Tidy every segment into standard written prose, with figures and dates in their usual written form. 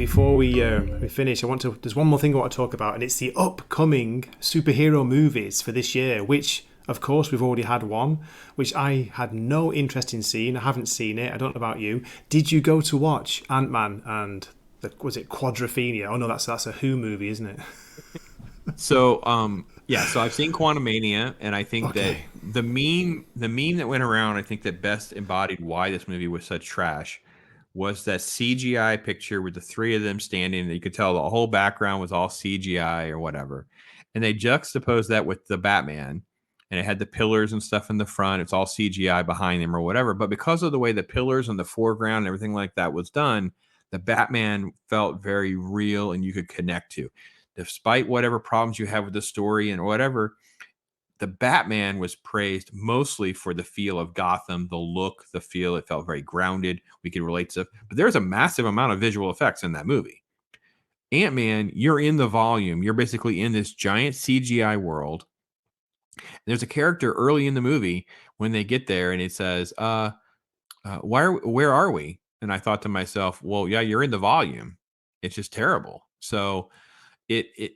before we finish, there's one more thing I want to talk about, and it's the upcoming superhero movies for this year, which of course we've already had one, which I had no interest in seeing. I haven't seen it. I don't know about you. Did you go to watch Ant-Man and was it Quadrophenia? Oh no, that's a Who movie, isn't it? So, so I've seen Quantumania, and I think that Okay. the meme that went around, I think that best embodied why this movie was such trash, was that CGI picture with the three of them standing. You could tell the whole background was all CGI or whatever, and they juxtaposed that with the Batman, and it had the pillars and stuff in the front. It's all CGI behind them or whatever. But because of the way the pillars and the foreground and everything like that was done, the Batman felt very real and you could connect to despite whatever problems you have with the story and whatever, the Batman was praised mostly for the feel of Gotham, the look, the feel. It felt very grounded. We could relate to, but there's a massive amount of visual effects in that movie. Ant-Man, you're in the volume. You're basically in this giant CGI world. There's a character early in the movie when they get there, and it says, where are we? And I thought to myself, well, yeah, you're in the volume. It's just terrible. So it it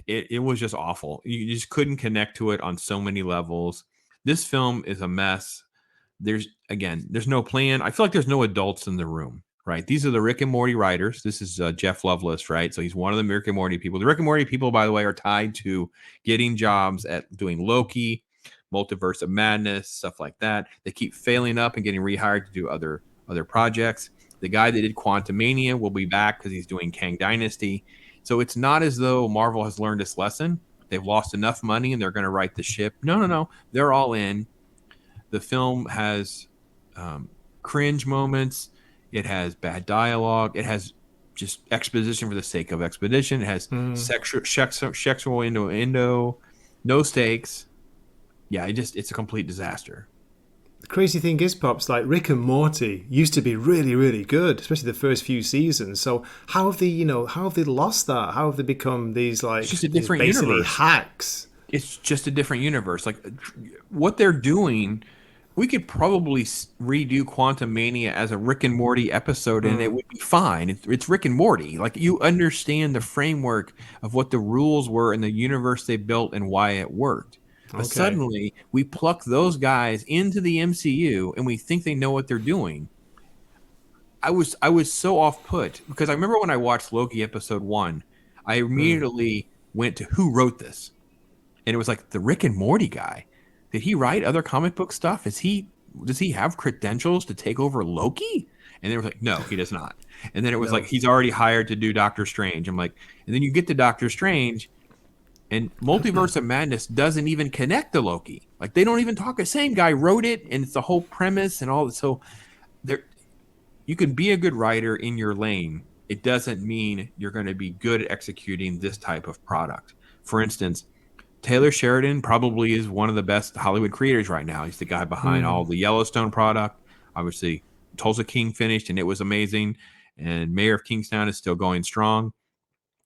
it was just awful. You just couldn't connect to it on so many levels. This film is a mess. There's no plan. I feel like there's no adults in the room, right? These are the Rick and Morty writers. This is Jeff Loveless, right? So he's one of the Rick and Morty people. The Rick and Morty people, by the way, are tied to getting jobs at doing Loki, Multiverse of Madness, stuff like that. They keep failing up and getting rehired to do other projects. The guy that did Quantumania will be back because he's doing Kang Dynasty. So it's not as though Marvel has learned its lesson. They've lost enough money and they're going to right the ship. No, no, no. They're all in. The film has cringe moments. It has bad dialogue. It has just exposition for the sake of exposition. It has sexual innuendo, no stakes. Yeah, it's a complete disaster. The crazy thing is, Pops, like Rick and Morty used to be really, really good, especially the first few seasons. So how have they lost that? How have they become It's just a these different basically universe. hacks? It's just a different universe. Like what they're doing, we could probably redo Quantum Mania as a Rick and Morty episode, and it would be fine. It's Rick and Morty. Like you understand the framework of what the rules were in the universe they built and why it worked. But Okay. suddenly we pluck those guys into the MCU and we think they know what they're doing. I was so off put because I remember when I watched Loki episode 1, I immediately went to who wrote this. And it was like the Rick and Morty guy. Did he write other comic book stuff? Does he have credentials to take over Loki? And they were like, no, he does not. And then it was like No. he's already hired to do Doctor Strange. I'm like, and then you get to Doctor Strange, and Multiverse of Madness doesn't even connect to Loki. Like they don't even talk. The same guy wrote it, and it's the whole premise and all that. So there, you can be a good writer in your lane. It doesn't mean you're going to be good at executing this type of product. For instance, Taylor Sheridan probably is one of the best Hollywood creators right now. He's the guy behind all the Yellowstone product. Obviously, Tulsa King finished and it was amazing. And Mayor of Kingstown is still going strong.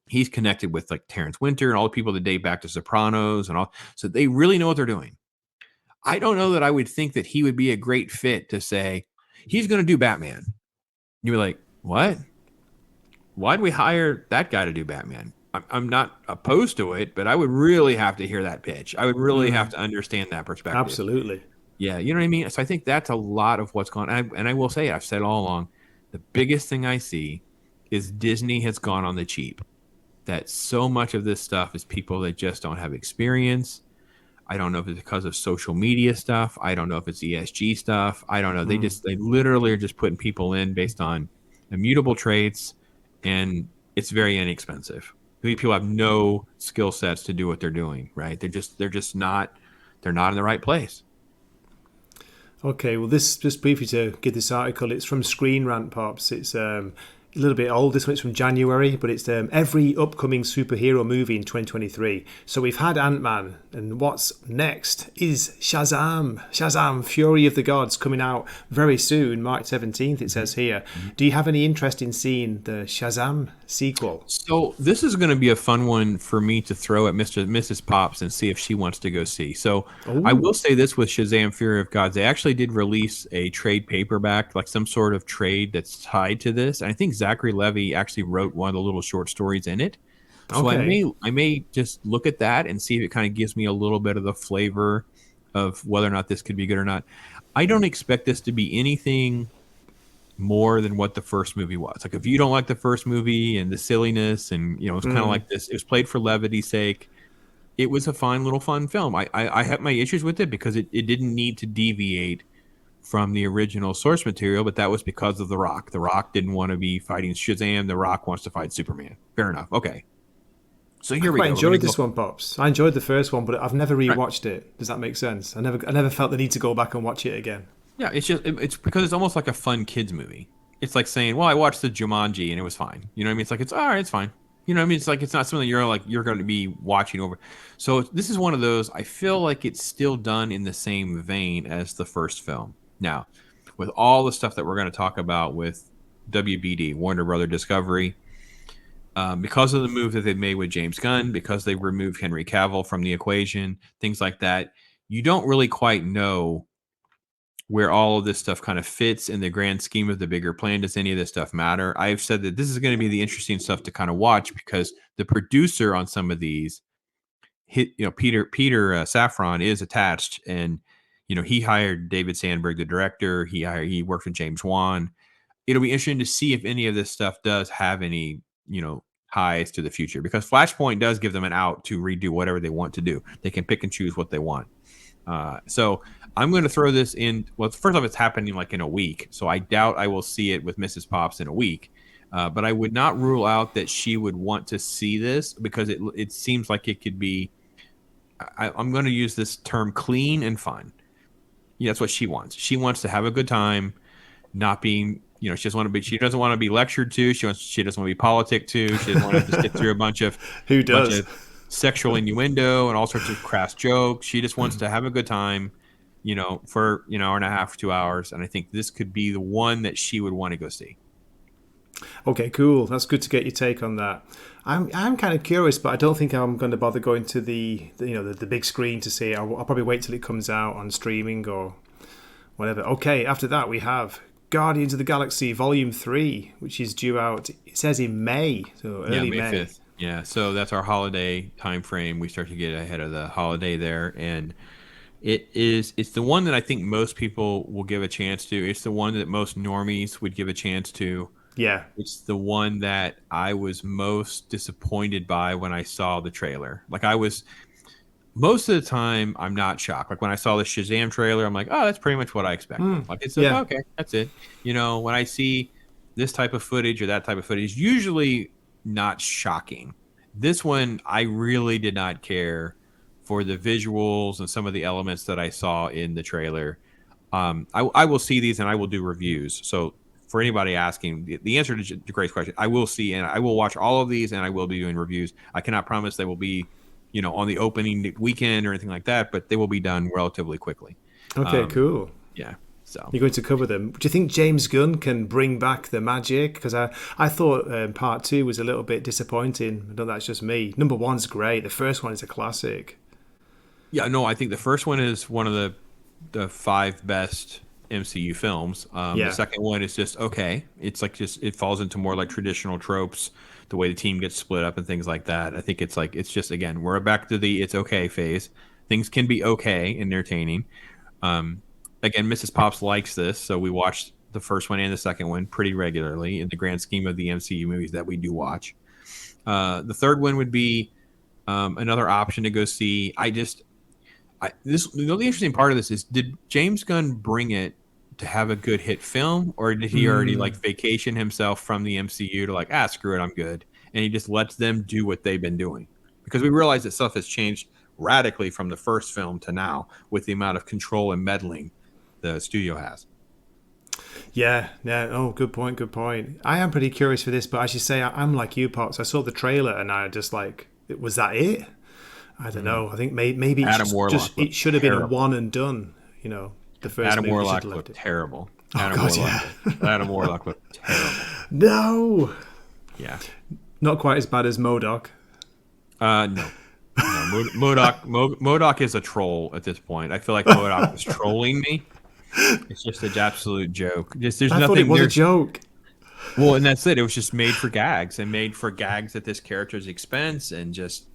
He's connected with like Terrence Winter and all the people that date back to Sopranos and all. So they really know what they're doing. I don't know that I would think that he would be a great fit to say he's going to do Batman. You're like, what? Why'd we hire that guy to do Batman? I'm not opposed to it, but I would really have to hear that pitch. I would really have to understand that perspective. Absolutely. Yeah, you know what I mean? So I think that's a lot of what's going on. And I will say, I've said all along, the biggest thing I see is Disney has gone on the cheap. That so much of this stuff is people that just don't have experience. I don't know if it's because of social media stuff. I don't know if it's ESG stuff. I don't know. They literally are just putting people in based on immutable traits, and it's very inexpensive. People have no skill sets to do what they're doing, right? They're not in the right place. Okay, well, this just briefly to give this article. It's from Screen Rant, Pops. It's a little bit old. This one's from January, but it's every upcoming superhero movie in 2023. So we've had Ant-Man, and what's next is Shazam. Shazam, Fury of the Gods, coming out very soon, March 17th, it says here. Do you have any interest in seeing the Shazam sequel? So this is going to be a fun one for me to throw at Mrs. Pops and see if she wants to go see. So I will Oh, say this with Shazam: Fury of Gods, they actually did release a trade paperback, like some sort of trade that's tied to this. And I think Zachary Levi actually wrote one of the little short stories in it. So Okay. I may just look at that and see if it kind of gives me a little bit of the flavor of whether or not this could be good or not. I don't expect this to be anything more than what the first movie was. Like if you don't like the first movie and the silliness and it's kind of like this, it was played for levity's sake. It was a fine little fun film. I have my issues with it because it didn't need to deviate from the original source material, but that was because of The Rock. The Rock didn't want to be fighting Shazam. The Rock wants to fight Superman. Fair enough. Okay. So I here we quite go. We're gonna enjoyed go. this one, Pops. I enjoyed the first one, but I've never Right. rewatched it. Does that make sense? I never felt the need to go back and watch it again. Yeah, it's because it's almost like a fun kids movie. It's like saying, "Well, I watched the Jumanji and it was fine." You know what I mean? It's like it's all right, it's fine. You know what I mean? It's like it's not something you're going to be watching over. So this is one of those. I feel like it's still done in the same vein as the first film. Now, with all the stuff that we're going to talk about with WBD, Warner Brother Discovery, because of the move that they made with James Gunn, because they removed Henry Cavill from the equation, things like that, you don't really quite know where all of this stuff kind of fits in the grand scheme of the bigger plan. Does any of this stuff matter? I've said that this is going to be the interesting stuff to kind of watch because the producer on some of these Peter Safran is attached, and he hired David Sandberg, the director. He worked with James Wan. It'll be interesting to see if any of this stuff does have any ties to the future, because Flashpoint does give them an out to redo whatever they want to do. They can pick and choose what they want. So I'm going to throw this in. Well, first off, it's happening like in a week, so I doubt I will see it with Mrs. Pops in a week. But I would not rule out that she would want to see this because it seems like it could be. I'm going to use this term clean and fun. Yeah, that's what she wants. She wants to have a good time, not being. She doesn't want to be. She doesn't want to be lectured to. She doesn't want to be politic to. She doesn't want to have to sit through a bunch of Who does? sexual innuendo and all sorts of crass jokes. She just wants to have a good time, for an hour and a half, 2 hours. And I think this could be the one that she would want to go see. Okay, cool. That's good to get your take on that. I'm kind of curious, but I don't think I'm going to bother going to the big screen to see it. I'll probably wait till it comes out on streaming or whatever. Okay, after that we have Guardians of the Galaxy Volume 3, which is due out, it says in May, so early May May. 5th. Yeah, so that's our holiday time frame. We start to get ahead of the holiday there, and it's the one that I think most people will give a chance to. It's the one that most normies would give a chance to. Yeah. It's the one that I was most disappointed by when I saw the trailer. Like most of the time, I'm not shocked. Like when I saw the Shazam trailer, I'm like, oh, that's pretty much what I expected. Like it's Yeah. okay, that's it. When I see this type of footage or that type of footage, usually not shocking. This one, I really did not care for the visuals and some of the elements that I saw in the trailer. I will see these and I will do reviews. So for anybody asking, the answer to Grace's question, I will see and I will watch all of these and I will be doing reviews. I cannot promise they will be, on the opening weekend or anything like that, but they will be done relatively quickly. Okay, cool. Yeah. So You're going to cover them. Do you think James Gunn can bring back the magic? Because I thought part 2 was a little bit disappointing. I know that's just me. Number 1's great. The first one is a classic. yeah, no, I think the first one is one of the 5 best MCU films. Yeah. The second one is just okay. It's like it falls into more like traditional tropes, the way the team gets split up and things like that. I think it's just again we're back to the it's okay phase. Things can be okay and entertaining. Again, Mrs. Pops likes this, so we watched the first one and the second one pretty regularly in the grand scheme of the MCU movies that we do watch. The third one would be another option to go see. The interesting part of this is, did James Gunn bring it to have a good hit film, or did he already like vacation himself from the MCU to like, screw it, I'm good, and he just lets them do what they've been doing? Because we realize that stuff has changed radically from the first film to now with the amount of control and meddling the studio has. Yeah. Oh, good point. I am pretty curious for this, but as you say, I'm like you, Pops. I saw the trailer and I just like, was that it? I don't know. I think maybe it should have been a one and done. The first Adam movie Warlock should have looked left it. terrible. Oh, Adam Warlock looked terrible. No. Yeah. Not quite as bad as MODOK. No. MODOK is a troll at this point. I feel like MODOK is trolling me. It's just an absolute joke. I thought it was a joke. Well, and that's it. It was just made for gags and made for gags at this character's expense and just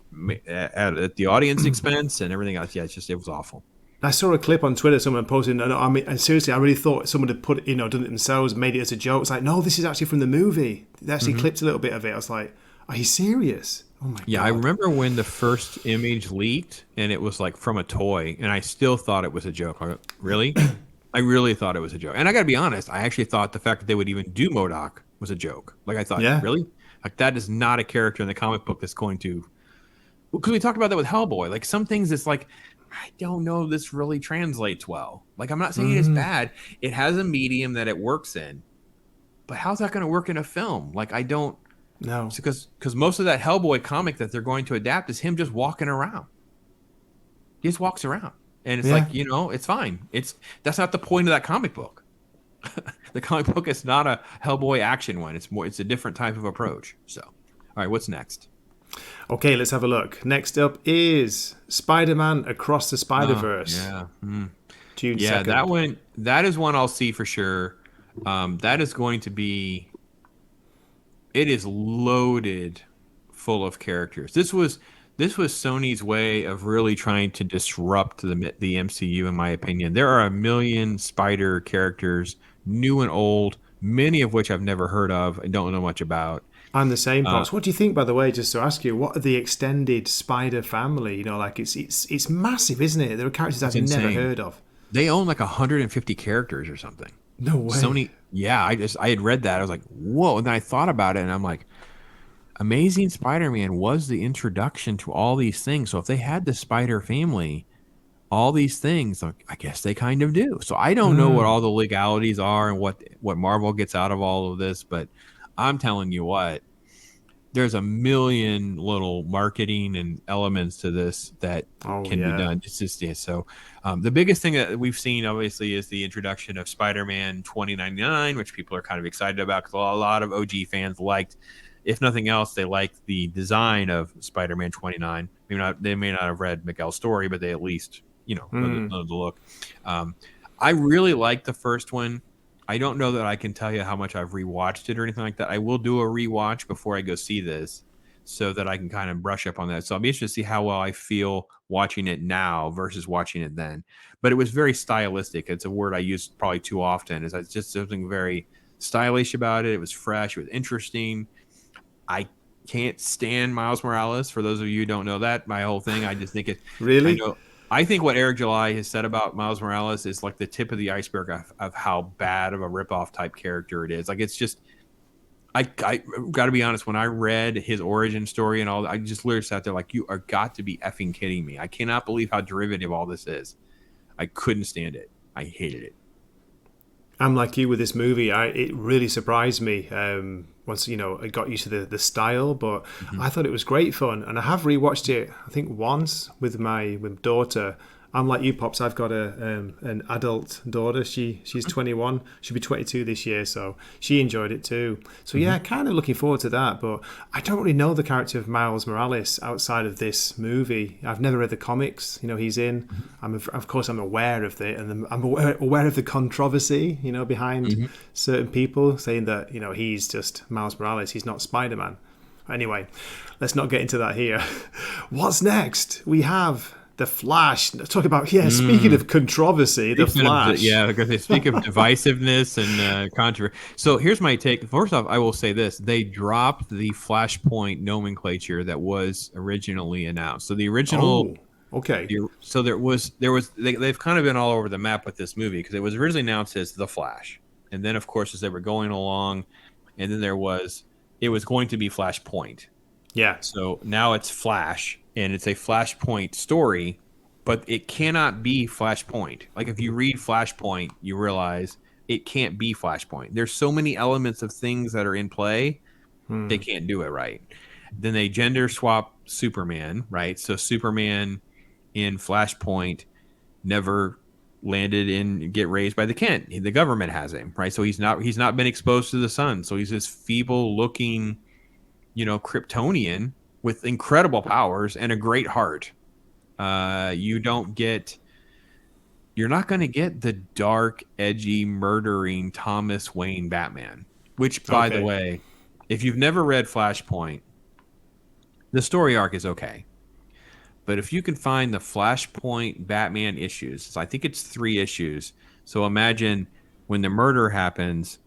at the audience expense and everything else. Yeah, it was awful. I saw a clip on Twitter, someone posted, and I mean, and seriously, I really thought someone had put, done it themselves, made it as a joke. It's like, no, this is actually from the movie. They actually clipped a little bit of it. I was like, are you serious? Oh my Yeah, I God. remember when the first image leaked and it was like from a toy, and I still thought it was a joke. Like, really? I really thought it was a joke. And I got to be honest, I actually thought the fact that they would even do MODOK was a joke. Like, I thought, Yeah. really? Like, that is not a character in the comic book that's going to. Because we talked about that with Hellboy. Like, some things it's like, I don't know if this really translates well. Like, I'm not saying it's bad. It has a medium that it works in. But how's that going to work in a film? Like, I don't. No. Because most of that Hellboy comic that they're going to adapt is him just walking around. He just walks around, and it's Yeah. like, it's fine. That's not the point of that comic book. The comic book is not a Hellboy action one. It's a different type of approach. So, all right, what's next? Okay, let's have a look. Next up is Spider-Man Across the Spider-Verse. Yeah, June yeah, 2nd. that is one I'll see for sure. That is going to be. It is loaded full of characters. This was Sony's way of really trying to disrupt the MCU, in my opinion. There are a million Spider characters, new and old, many of which I've never heard of and don't know much about. I'm the same, Uh, Pops. What do you think, by the way, just to ask you, what are the extended Spider family? Like it's massive, isn't it? There are characters I've it's never insane. heard of. They own like 150 characters or something. No way. Sony, yeah, I had read that. I was like, whoa. And then I thought about it and I'm like, Amazing Spider-Man was the introduction to all these things. So if they had the Spider family, all these things, like, I guess they kind of do. So I don't know what all the legalities are and what Marvel gets out of all of this, but I'm telling you what, there's a million little marketing and elements to this that Oh, can be yeah. done. It's just, yeah. So the biggest thing that we've seen, obviously, is the introduction of Spider-Man 2099, which people are kind of excited about because a lot of OG fans liked. If nothing else, they liked the design of Spider-Man 29. They may not have read Miguel's story, but they at least know the look. I really like the first one. I don't know that I can tell you how much I've rewatched it or anything like that. I will do a rewatch before I go see this so that I can kind of brush up on that. So I'll be interested to see how well I feel watching it now versus watching it then. But it was very stylistic. It's a word I use probably too often. It's just something very stylish about it. It was fresh. It was interesting. I can't stand Miles Morales. For those of you who don't know that, my whole thing, I just think Really? I think what Eric July has said about Miles Morales is like the tip of the iceberg of how bad of a ripoff type character it is. Like, it's just, I got to be honest, when I read his origin story and all, I just literally sat there like, you are got to be effing kidding me. I cannot believe how derivative all this is. I couldn't stand it. I hated it. I'm like you with this movie. It really surprised me once I got used to the style, but I thought it was great fun, and I have rewatched it. I think once with my daughter. I'm like you, Pops. I've got an adult daughter. She's 21. She'll be 22 this year, so she enjoyed it too. So yeah, kind of looking forward to that. But I don't really know the character of Miles Morales outside of this movie. I've never read the comics. He's in. Of course I'm aware of it, and I'm aware of the controversy. Behind certain people saying that he's just Miles Morales. He's not Spider-Man. Anyway, let's not get into that here. What's next? We have The Flash. Talk about, speaking of controversy, The Flash. Because they speak of divisiveness and controversy. So here's my take. First off, I will say this: they dropped the Flashpoint nomenclature that was originally announced. So the original. Oh, okay. So they've kind of been all over the map with this movie because it was originally announced as The Flash, and then of course as they were going along, and then it was going to be Flashpoint. Yeah. So now it's Flash, and it's a Flashpoint story, but it cannot be Flashpoint. Like, if you read Flashpoint, you realize it can't be Flashpoint. There's so many elements of things that are in play, they can't do it right. Then they gender swap Superman, right? So Superman in Flashpoint never landed in get raised by the Kent. The government has him, right? So he's not been exposed to the sun. So he's this feeble looking, Kryptonian with incredible powers and a great heart. You're not going to get the dark, edgy, murdering Thomas Wayne Batman. Which, by the Okay. way, if you've never read Flashpoint, the story arc is okay. But if you can find the Flashpoint Batman issues, I think it's 3 issues. So imagine when the murder happens,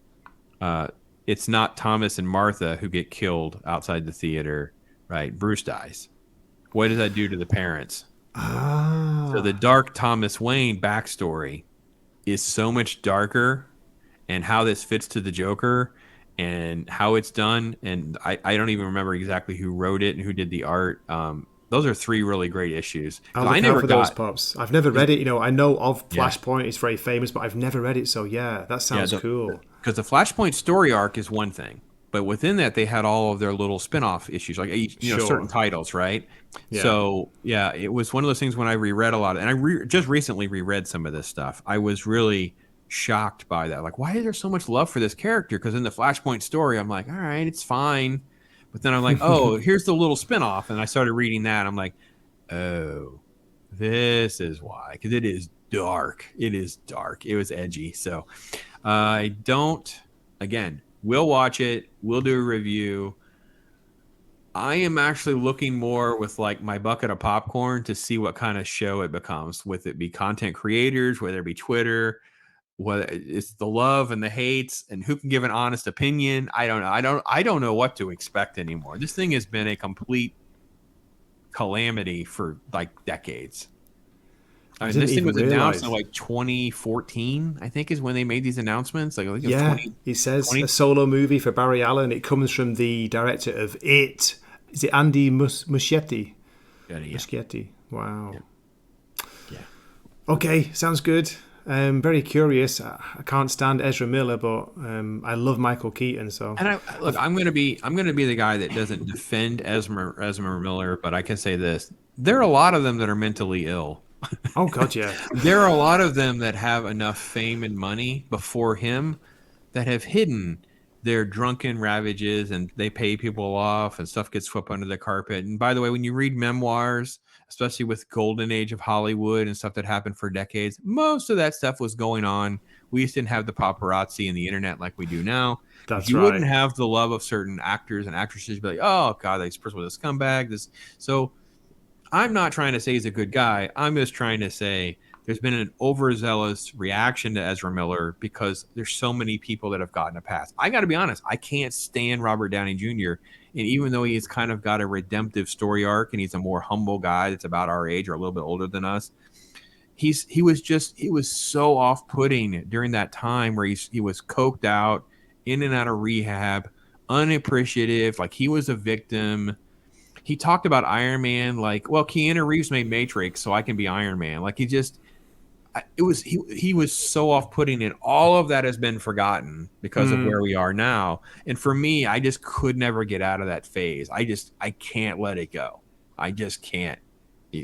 uh, it's not Thomas and Martha who get killed outside the theater, right? Bruce dies. What does that do to the parents? So the Ah. dark Thomas Wayne backstory is so much darker, and how this fits to the Joker and how it's done. And I don't even remember exactly who wrote it and who did the art. Those are 3 really great issues I'll because I look out never for those, got. Pops. I've never read it. You know, I know of Yeah, Flashpoint. It's very famous, but I've never read it. So yeah, that yeah, sounds cool. because the Flashpoint story arc is one thing, but within that they had all of their little spin-off issues, like each, certain Sure. titles, right? Yeah. So yeah, it was one of those things when I reread a lot, and just recently reread some of this stuff. I was really shocked by that. Like, why is there so much love for this character? Because in the Flashpoint story, I'm like, all right, it's fine, but then I'm like, oh, here's the little spin-off, and I started reading that. I'm like, oh, this is why, because it is dark. It is dark. It was edgy. So I don't. Again, we'll watch it. We'll do a review. I am actually looking more with like my bucket of popcorn to see what kind of show it becomes. With it be content creators, whether it be Twitter, whether it's the love and the hates, and who can give an honest opinion. I don't know. I don't know what to expect anymore. This thing has been a complete calamity for like decades. I I mean, didn't this thing even was announced in realize. like 2014, I think, is when they made these announcements. Like, I think it was Yeah, 20, it says a 20. solo movie for Barry Allen. It comes from the director of It. Is it Andy Muschietti? Yeah, Muschietti. yeah, Wow. yeah. Okay, sounds good. Very curious. I can't stand Ezra Miller, but I love Michael Keaton. So, And look, I've, I'm gonna be the guy that doesn't defend Esmer Miller, but I can say this: there are a lot of them that are mentally ill. oh god, yeah, There are a lot of them that have enough fame and money before him that have hidden their drunken ravages, and they pay people off and stuff gets swept under the carpet. And by the way, when you read memoirs, especially with golden age of Hollywood and stuff that happened for decades, most of that stuff was going on. We just didn't have the paparazzi and the internet like we do now. Because that's you wouldn't right. have the love of certain actors and actresses be like, oh god, this person was a scumbag. This so I'm not trying to say he's a good guy. I'm just trying to say there's been an overzealous reaction to Ezra Miller because there's so many people that have gotten a pass. I got to be honest, I can't stand Robert Downey Jr. And even though he's kind of got a redemptive story arc and he's a more humble guy that's about our age or a little bit older than us, he was so off-putting during that time where he was coked out, in and out of rehab, unappreciative, like he was a victim. He talked about Iron Man like, well, Keanu Reeves made Matrix, so I can be Iron Man. Like he was so off-putting, and all of that has been forgotten because of where we are now. And for me, I just could never get out of that phase. I can't let it go. I just can't.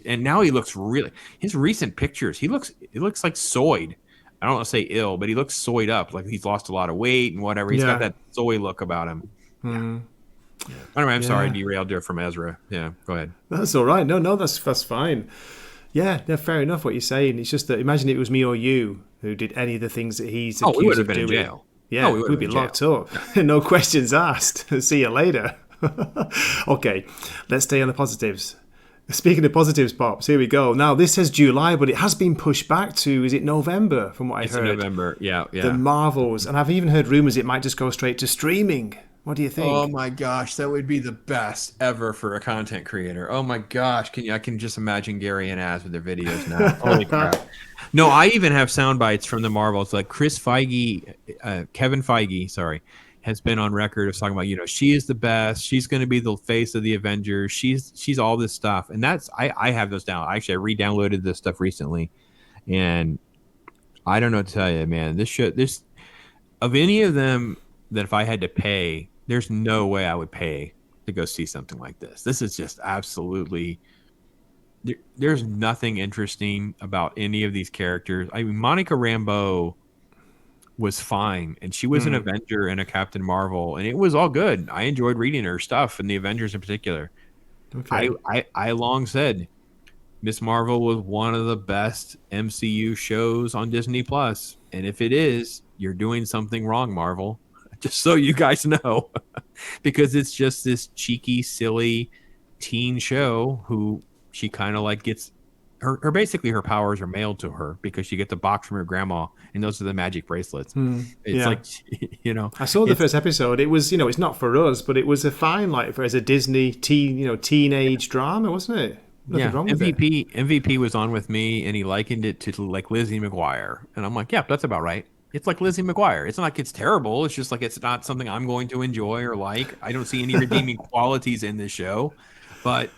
And now he looks really, his recent pictures, he looks like soyed. I don't want to say ill, but he looks soyed up, like he's lost a lot of weight and whatever. He's got Yeah, that soy look about him. Yeah. Yeah. Anyway, I'm sorry I yeah. derailed there from Ezra. Yeah, go ahead. That's all right. No, no, that's fine. Yeah, yeah, fair enough. What you're saying. It's just that imagine it was me or you who did any of the things that he's Oh, we would accused have of been in doing. jail. Oh, Yeah, we would have we'd been be in jail. locked up. No questions asked. See you later. Okay, let's stay on the positives. Speaking of positives, Pops, here we go. Now, this says July, but it has been pushed back to, is it November, from what I It's in heard? November. Yeah, The yeah. Marvels. And I've even heard rumours it might just go straight to streaming. What do you Oh think? my gosh, that would be the best ever for a content creator. Oh my gosh, I can just imagine Gary and Az with their videos now. Holy crap. No, I even have sound bites from the Marvels. Like Kevin Feige, sorry, has been on record of talking about, she is the best. She's going to be the face of the Avengers. She's all this stuff. And I have those down. Actually, I re-downloaded this stuff recently, and I don't know what to tell you, man. This of any of them that if I had to pay, there's no way I would pay to go see something like this. This is just absolutely there's nothing interesting about any of these characters. I mean, Monica Rambeau was fine, and she was an Avenger and a Captain Marvel, and it was all good. I enjoyed reading her stuff, and the Avengers in particular. I Okay. I long said Miss Marvel was one of the best MCU shows on Disney Plus, and if it is, you're doing something wrong, Marvel. just so you guys know, because it's just this cheeky, silly teen show who she kind of like gets her basically her powers are mailed to her because you get the box from her grandma, and those are the magic bracelets. It's Yeah. like, you know, I saw the it's first episode. It was, it's not for us, but it was a fine, like, for as a Disney teenage drama, wasn't it? Nothing yeah. wrong with it. MVP was on with me, and he likened it to like Lizzie McGuire, and I'm like, yeah, that's about right. It's like Lizzie McGuire. It's not like it's terrible. It's just like it's not something I'm going to enjoy or like. I don't see any redeeming qualities in this show, but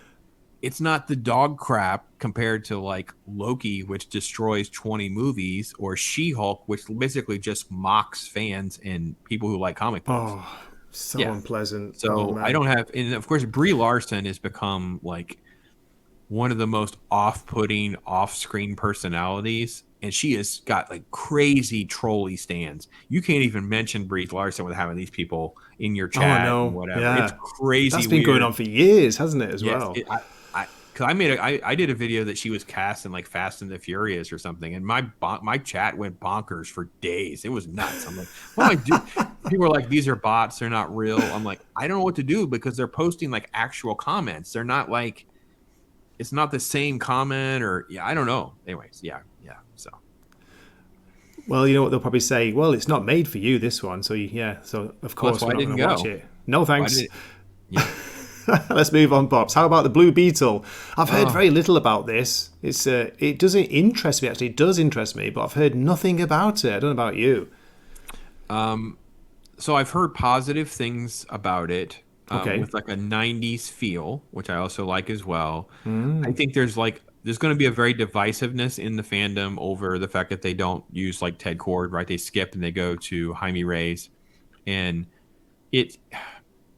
it's not the dog crap compared to like Loki, which destroys 20 movies, or She-Hulk, which basically just mocks fans and people who like comic books. Oh, so Yeah. unpleasant. Oh So I man. don't have, and of course, Brie Larson has become like one of the most off-putting off-screen personalities, and she has got like crazy trolly stands. You can't even mention Brie Larson without having these people in your Oh, I chat and know. whatever. It's Yeah. crazy That's been going weird. on for years, hasn't it, as Yes, well? because I did a video that she was cast in like Fast and the Furious or something, and my chat went bonkers for days. It was nuts. I'm like, what am I doing? People are like, these are bots. They're not real. I'm like, I don't know what to do because they're posting like actual comments. They're not like, it's not the same comment or yeah, I don't know. Anyways, yeah. So Well, you know what they'll probably say? Well, it's not made for you, this one. So, yeah. So, of well, that's course, why we're I not didn't going to watch go. it. No, Why did thanks. it? Yeah. Let's move on, Pops. How about the Blue Beetle? I've heard Oh, very little about this. It doesn't interest me, actually. It does interest me, but I've heard nothing about it. I don't know about you. so I've heard positive things about it, Okay. with like a 90s feel, which I also like as well. I think there's going to be a very divisiveness in the fandom over the fact that they don't use like Ted Cord, right? They skip and they go to Jaime Reyes, and it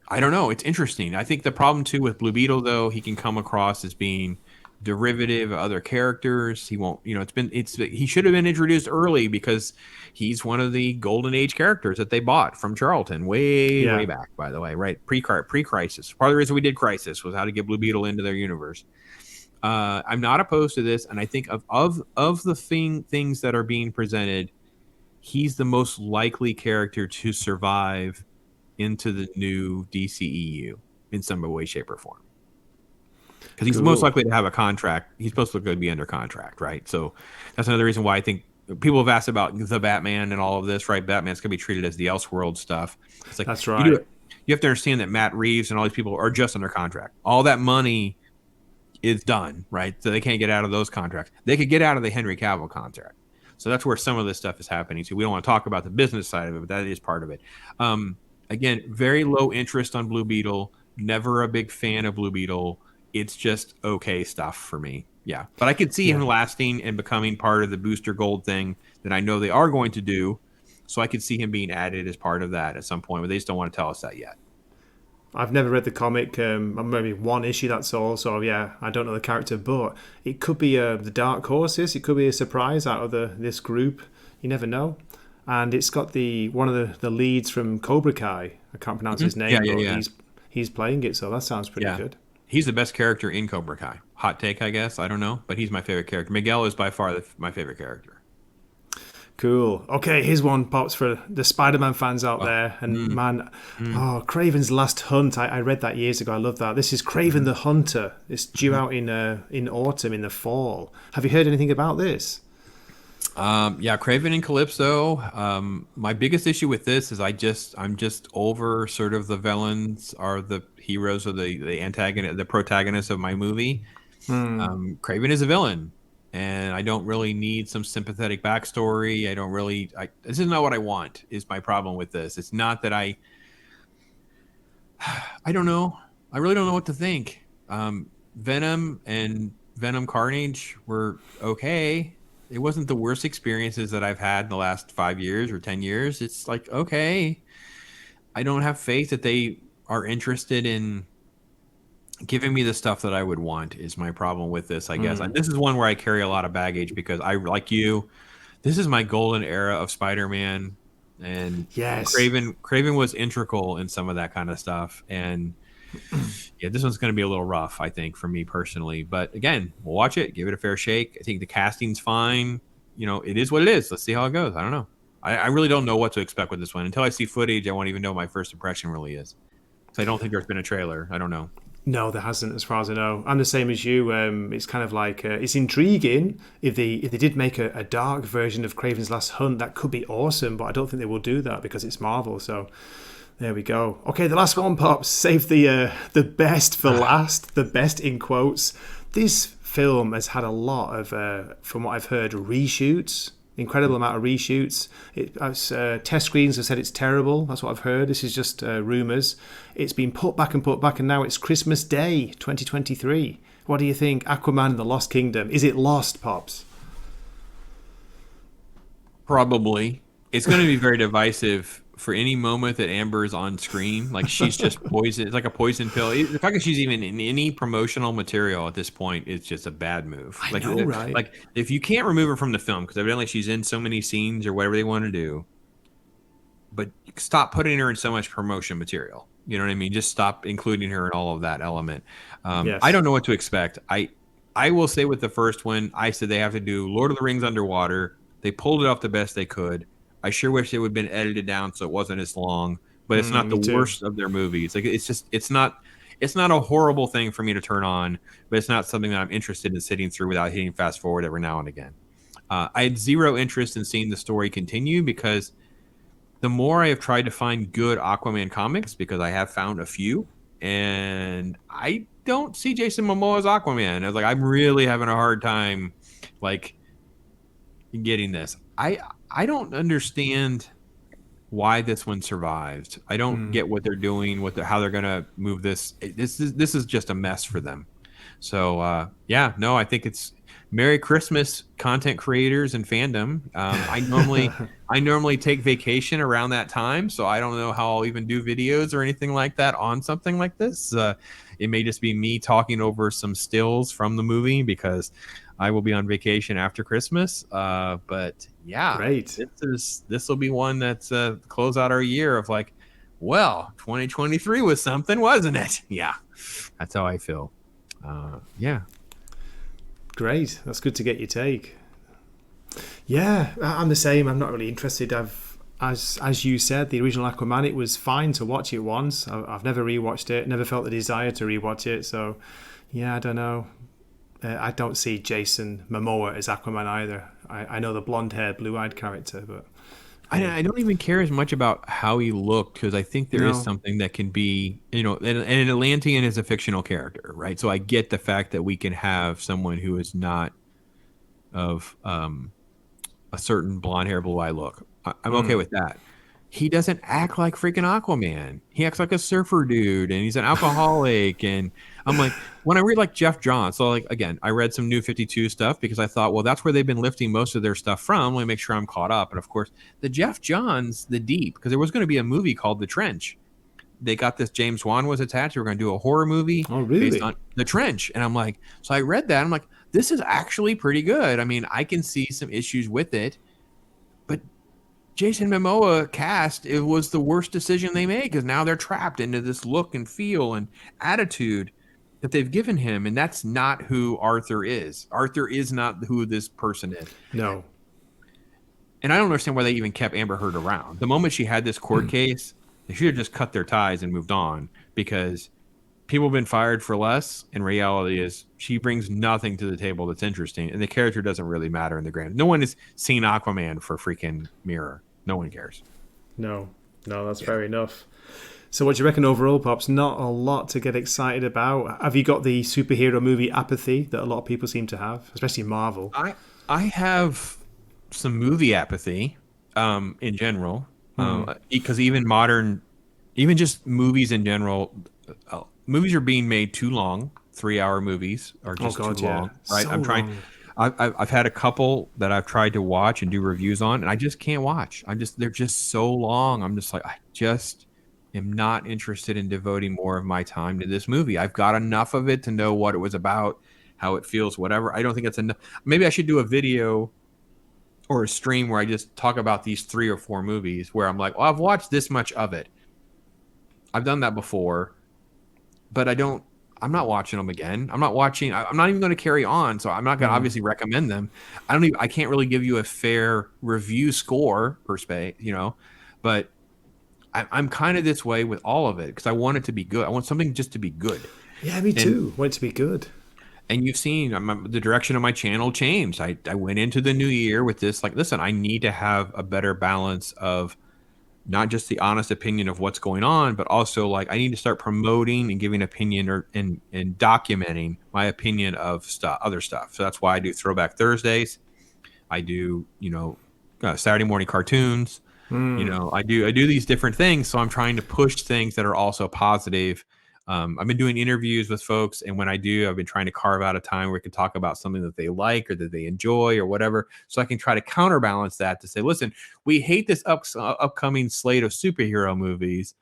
I don't know. It's interesting. I think the problem too with Blue Beetle, though, he can come across as being derivative of other characters. He won't, he should have been introduced early because he's one of the golden age characters that they bought from Charlton way Yeah. back, by the way, right? Pre-crisis. Part of the reason we did Crisis was how to get Blue Beetle into their universe. I'm not opposed to this, and I think of the things that are being presented, he's the most likely character to survive into the new DCEU in some way, shape, or form. Because he's the most Cool. likely to have a contract. He's supposed to be under contract, right? So that's another reason why I think people have asked about the Batman and all of this, right? Batman's going to be treated as the Elseworld stuff. It's like That's right. you have to understand that Matt Reeves and all these people are just under contract. All that money is done, right? So they can't get out of those contracts. They could get out of the Henry Cavill contract. So that's where some of this stuff is happening. So we don't want to talk about the business side of it, but that is part of it. Again, very low interest on Blue Beetle. Never a big fan of Blue Beetle. It's just okay stuff for me. Yeah. But I could see him Yeah. lasting and becoming part of the Booster Gold thing that I know they are going to do. So I could see him being added as part of that at some point, but they just don't want to tell us that yet. I've never read the comic. Maybe one issue, that's all. So, yeah, I don't know the character, but it could be the Dark Horses. It could be a surprise out of this group. You never know. And it's got one of the leads from Cobra Kai. I can't pronounce his Yeah, name, yeah, but yeah. he's playing it. So that sounds pretty Yeah. good. He's the best character in Cobra Kai. Hot take, I guess. I don't know, but he's my favorite character. Miguel is by far my favorite character. Cool. Okay, here's one, Pops, for the Spider-Man fans out Oh, there. And man, Kraven's Last Hunt. I read that years ago. I love that. This is Kraven the Hunter. It's due out in autumn, in the fall. Have you heard anything about this? Yeah, Kraven and Calypso. My biggest issue with this is I'm just over sort of the villains are the heroes or the antagonist, the protagonists of my movie. Kraven is a villain, and I don't really need some sympathetic backstory. This is not what I want. Is my problem with this? It's not that I don't know. I really don't know what to think. Venom and Venom Carnage were okay. It wasn't the worst experiences that I've had in the last 5 years or 10 years. It's like, okay, I don't have faith that they are interested in giving me the stuff that I would want is my problem with this, I guess. And this is one where I carry a lot of baggage because like you, this is my golden era of Spider-Man, and Yes. Kraven was integral in some of that kind of stuff. And yeah, this one's going to be a little rough, I think, for me personally. But again, we'll watch it, give it a fair shake. I think the casting's fine. It is what it is. Let's see how it goes. I don't know. I really don't know what to expect with this one. Until I see footage, I won't even know what my first impression really is. So I don't think there's been a trailer. I don't know. No, there hasn't, as far as I know. I'm the same as you. It's kind of like it's intriguing. If they did make a dark version of Kraven's Last Hunt, that could be awesome. But I don't think they will do that because it's Marvel. So there we go. Okay, the last one, pops. Save the best for last. The best in quotes. This film has had a lot of, from what I've heard, reshoots. Incredible amount of reshoots. Test screens have said it's terrible. That's what I've heard. This is just rumours. It's been put back, and now it's Christmas Day 2023. What do you think? Aquaman and the Lost Kingdom. Is it lost, Pops? Probably. It's going to be very divisive for any moment that Amber is on screen. Like, she's just poison. It's like a poison pill. The fact that she's even in any promotional material at this point is just a bad move. I know, right? Like, if you can't remove her from the film, because evidently she's in so many scenes or whatever they want to do, but stop putting her in so much promotion material. You know what I mean? Just stop including her in all of that element. Yes. I don't know what to expect. I will say with the first one, I said they have to do Lord of the Rings underwater. They pulled it off the best they could. I sure wish it would have been edited down so it wasn't as long, but it's not the worst of their movies. Like, it's not a horrible thing for me to turn on, but it's not something that I'm interested in sitting through without hitting fast forward every now and again. I had zero interest in seeing the story continue because the more I have tried to find good Aquaman comics, because I have found a few, and I don't see Jason Momoa as Aquaman. I was like, I'm really having a hard time, like, getting this. I don't understand why this one survived. I don't get what they're doing, how they're gonna move this. This is just a mess for them. So I think it's Merry Christmas, content creators and fandom. I normally take vacation around that time, so I don't know how I'll even do videos or anything like that on something like this. It may just be me talking over some stills from the movie because I will be on vacation after Christmas. But yeah, great. This will be one that's close out our year of like, well, 2023 was something, wasn't it? Yeah, that's how I feel. Yeah. Great. That's good to get your take. Yeah, I'm the same. I'm not really interested. As you said, the original Aquaman, it was fine to watch it once. I've never rewatched it. Never felt the desire to rewatch it. So, yeah, I don't know. I don't see Jason Momoa as Aquaman either. I know the blonde-haired, blue-eyed character, but I don't even care as much about how he looked because I think there is something that can be, and an Atlantean is a fictional character, right? So I get the fact that we can have someone who is not of a certain blonde hair, blue eye look. I'm okay with that. He doesn't act like freaking Aquaman. He acts like a surfer dude, and he's an alcoholic. And I'm like, when I read like Jeff Johns, so like again, I read some New 52 stuff because I thought, well, that's where they've been lifting most of their stuff from. Let me make sure I'm caught up. And of course, the Jeff Johns, The Deep, because there was going to be a movie called The Trench. They got this, James Wan was attached. They were going to do a horror movie based on The Trench. And I'm like, so I read that. I'm like, this is actually pretty good. I mean, I can see some issues with it, but Jason Momoa cast, it was the worst decision they made because now they're trapped into this look and feel and attitude that they've given him, and that's not who Arthur is. Arthur is not who this person is. No. And I don't understand why they even kept Amber Heard around. The moment she had this court case, they should have just cut their ties and moved on because people have been fired for less, and reality is she brings nothing to the table that's interesting, and the character doesn't really matter in the grand. No one has seen Aquaman for freaking Mirror. No one cares. No, that's fair enough. So what do you reckon overall, Pops? Not a lot to get excited about. Have you got the superhero movie apathy that a lot of people seem to have, especially Marvel? I have some movie apathy in general because even just movies in general, movies are being made too long. 3-hour movies are just too long, right? So long. I've had a couple that I've tried to watch and do reviews on, and I just can't watch. They're just so long. I'm just like, I just am not interested in devoting more of my time to this movie. I've got enough of it to know what it was about, how it feels, whatever. I don't think it's enough. Maybe I should do a video or a stream where I just talk about these 3 or 4 movies where I'm like, well, I've watched this much of it. I've done that before, but I don't I'm not watching them again. I'm not watching. I'm not even going to carry on. So I'm not going to obviously recommend them. I can't really give you a fair review score per se, but I'm kind of this way with all of it because I want it to be good. I want something just to be good. Yeah, me And too. Want it to be good. and you've seen the direction of my channel changed. I went into the new year with this, like, listen, I need to have a better balance of not just the honest opinion of what's going on, but also like I need to start promoting and giving opinion and documenting my opinion of other stuff. So that's why I do Throwback Thursdays. I do, Saturday morning cartoons. I do these different things. So I'm trying to push things that are also positive. I've been doing interviews with folks, and when I do, I've been trying to carve out a time where we can talk about something that they like or that they enjoy or whatever, so I can try to counterbalance that to say, listen, we hate this upcoming slate of superhero movies,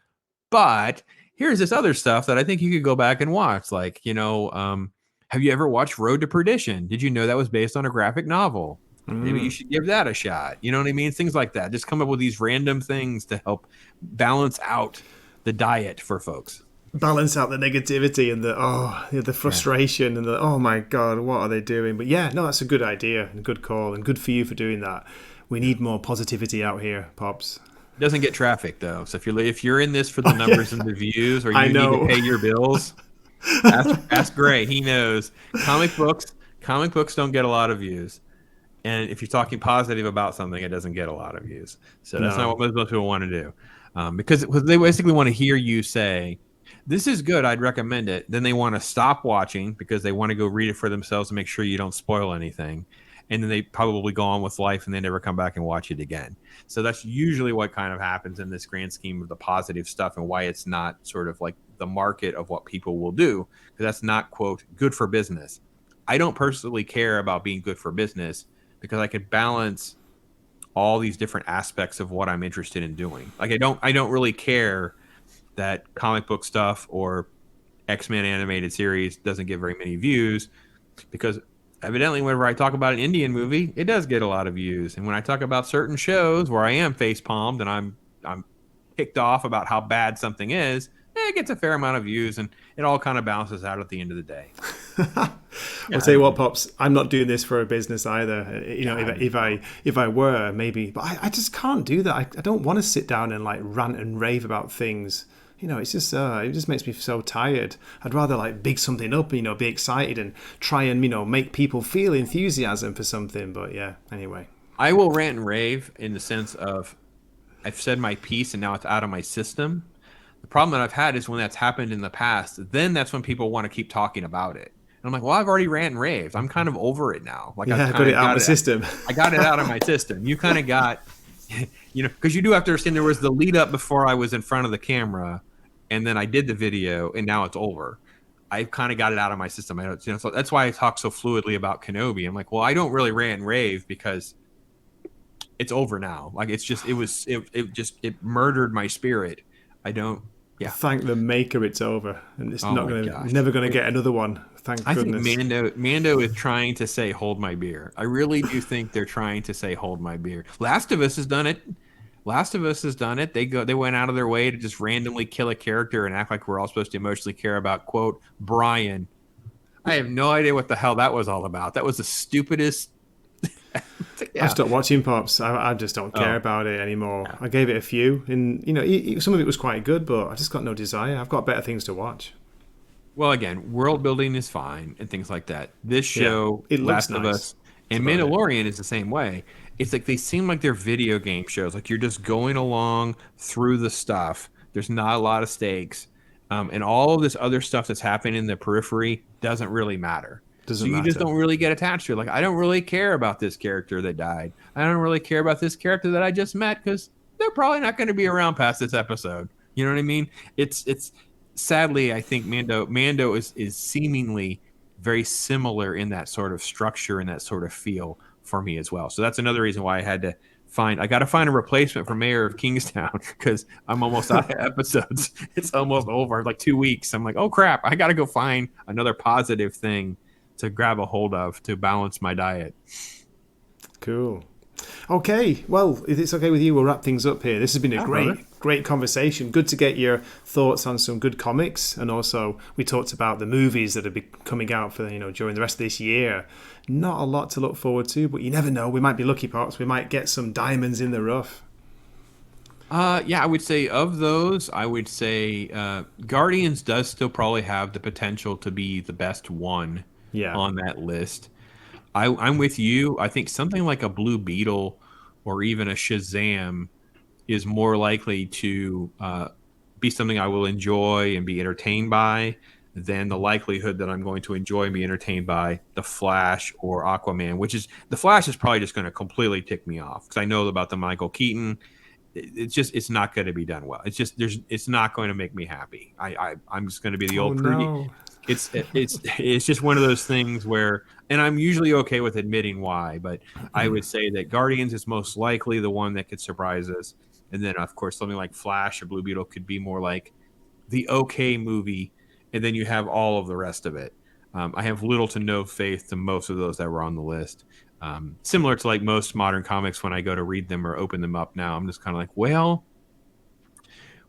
but here's this other stuff that I think you could go back and watch. Like, have you ever watched Road to Perdition? Did you know that was based on a graphic novel? Maybe you should give that a shot. You know what I mean? Things like that. Just come up with these random things to help balance out the diet for folks. Balance out the negativity and the frustration and the oh my god, what are they doing? But yeah, no, that's a good idea and a good call and good for you for doing that. We need more positivity out here, Pops. It doesn't get traffic though. So if you're in this for the numbers and the views, or you need to pay your bills, ask Gray. He knows. Comic books don't get a lot of views. And if you're talking positive about something, it doesn't get a lot of views. So that's not what most people want to do. Because they basically want to hear you say, this is good, I'd recommend it. Then they want to stop watching because they want to go read it for themselves to make sure you don't spoil anything. And then they probably go on with life and they never come back and watch it again. So that's usually what kind of happens in this grand scheme of the positive stuff, and why it's not sort of like the market of what people will do, because that's not, quote, good for business. I don't personally care about being good for business because I could balance all these different aspects of what I'm interested in doing. Like I don't really care that comic book stuff or X-Men animated series doesn't get very many views, because evidently whenever I talk about an Indian movie, it does get a lot of views. And when I talk about certain shows where I am face palmed and I'm kicked off about how bad something is, it gets a fair amount of views, and it all kind of balances out at the end of the day. I'll tell you what, Pops, I'm not doing this for a business either. If I were, maybe, but I just can't do that. I don't want to sit down and like rant and rave about things. It's just it just makes me so tired. I'd rather like big something up, be excited and try and make people feel enthusiasm for something. But yeah, anyway, I will rant and rave in the sense of I've said my piece and now it's out of my system. The problem that I've had is when that's happened in the past, then that's when people want to keep talking about it. And I'm like, well, I've already rant and raved. I'm kind of over it now. Like, I've got it out of my system. I got it out of my system. You kind of got, because you do have to understand there was the lead up before I was in front of the camera, and then I did the video, and now it's over. I've kind of got it out of my system. So that's why I talk so fluidly about Kenobi. I'm like, well, I don't really rant and rave because it's over now. Like, it murdered my spirit. I don't. Yeah. Thank the maker, it's over, and it's never going to get another one. Thank goodness. I think Mando is trying to say, "Hold my beer." I really do think they're trying to say, "Hold my beer." Last of Us has done it. They went out of their way to just randomly kill a character and act like we're all supposed to emotionally care about, quote, Brian. I have no idea what the hell that was all about. That was the stupidest. Yeah. I've stopped watching, Pops. I just don't care about it anymore. Yeah. I gave it a few, and some of it was quite good, but I just got no desire. I've got better things to watch. Well, again, world building is fine and things like that. This show, Last of Us, and Mandalorian is the same way. It's like they seem like they're video game shows. Like you're just going along through the stuff. There's not a lot of stakes, and all of this other stuff that's happening in the periphery doesn't really matter. You just don't really get attached to it. Like, I don't really care about this character that died. I don't really care about this character that I just met because they're probably not going to be around past this episode. You know what I mean? It's sadly, I think Mando is seemingly very similar in that sort of structure and that sort of feel for me as well. So that's another reason why I got to find a replacement for Mayor of Kingstown because I'm almost out of episodes. It's almost over, like 2 weeks. I'm like, oh crap, I got to go find another positive thing to grab a hold of to balance my diet. Cool. Okay, well, if it's okay with you, we'll wrap things up here. This has been a Yeah, brother. great conversation. Good to get your thoughts on some good comics, and also we talked about the movies that are coming out for during the rest of this year. Not a lot to look forward to, but you never know. We might be lucky, Pops. We might get some diamonds in the rough. Yeah, I would say of those, I would say Guardians does still probably have the potential to be the best one Yeah. on that list. I'm with you. I think something like a Blue Beetle or even a Shazam is more likely to be something I will enjoy and be entertained by than the likelihood that I'm going to enjoy and be entertained by the Flash or Aquaman, which is the Flash is probably just going to completely tick me off because I know about the Michael Keaton. It's not going to be done well. It's not going to make me happy. I'm just going to be the Oh old prudy. no. It's just one of those things where, and I'm usually okay with admitting why, but I would say that Guardians is most likely the one that could surprise us, and then of course something like Flash or Blue Beetle could be more like the okay movie, and then you have all of the rest of it. I have little to no faith to most of those that were on the list. Similar to like most modern comics, when I go to read them or open them up now, I'm just kind of like, well,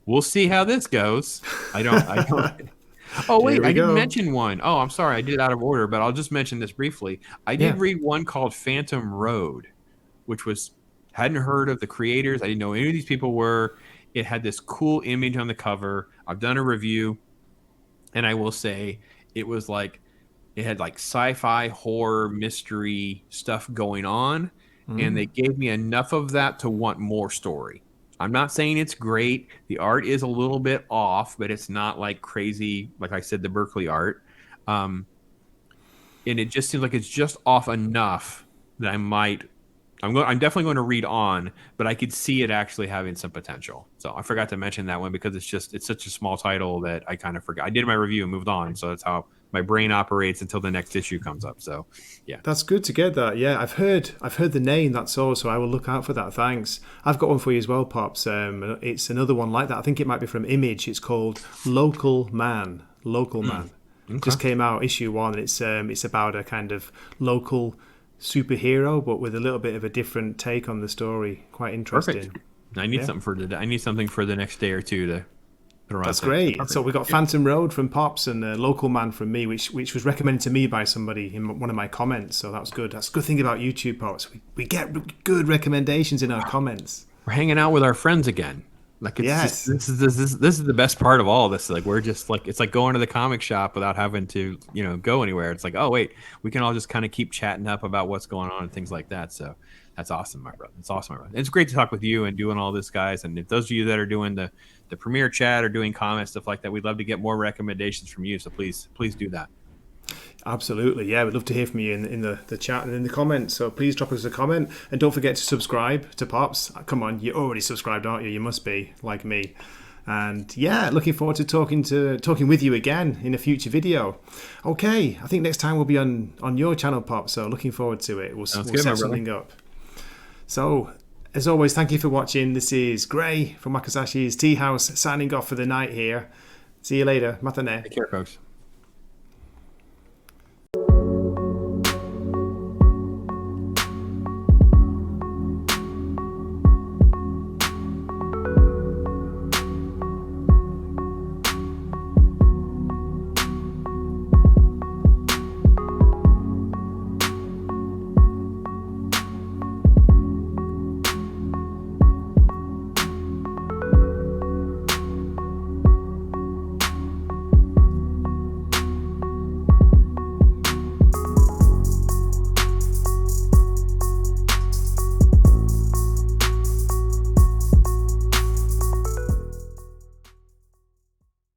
we'll see how this goes. I don't. Oh Here wait, I we didn't go. mention one. Oh, I'm sorry, I did it out of order, but I'll just mention this briefly. I did Yeah. read one called Phantom Road, which was hadn't heard of the creators. I didn't know any of these people were. It had this cool image on the cover. I've done a review, and I will say it was like it had like sci-fi horror mystery stuff going on, and they gave me enough of that to want more story. I'm not saying it's great. The art is a little bit off, but it's not like crazy, like I said, the Berkeley art. Um, and it just seems like it's just off enough that I'm definitely going to read on, but I could see it actually having some potential. So I forgot to mention that one because it's such a small title that I kind of forgot. I did my review and moved on, so that's how my brain operates until the next issue comes up. So yeah, That's good to get that. Yeah, I've heard the name. That's all. So I will look out for that. Thanks. I've got one for you as well, Pops. It's another one like that. I think it might be from Image. It's called Local Man. Local Man. okay, Just came out issue one. It's about a kind of local superhero, but with a little bit of a different take on the story. Quite perfect. interesting. I need Yeah. something for today. I need something for the next day or two to put around. That's So great. So perfect. we got Yeah. Phantom Road from Pops and Local Man from me, which was recommended to me by somebody in one of my comments. So that was good. That's a good thing about YouTube, Pops. We get good recommendations in our comments. We're hanging out with our friends again. Like it's just Yes, this is the best part of all of this. Like we're just like it's like going to the comic shop without having to go anywhere. It's like, oh wait, we can all just kind of keep chatting up about what's going on and things like that. So that's awesome, my brother. It's awesome, my brother. It's great to talk with you and doing all this, guys. And if those of you that are doing the premiere chat or doing comments stuff like that, we'd love to get more recommendations from you. So please do that. absolutely. Yeah, we'd love to hear from you in the chat and in the comments. So please drop us a comment. And don't forget to subscribe to Pops. Come on, you're already subscribed, aren't you? You must be, like me. And yeah, looking forward to talking with you again in a future video. Okay, I think next time we'll be on your channel, Pop. So looking forward to it. We'll Sounds we'll good, my set brother. something up. So, as always, thank you for watching. This is Gray from Wakasashi's Tea House signing off for the night here. See you later. Matane. Take care, folks.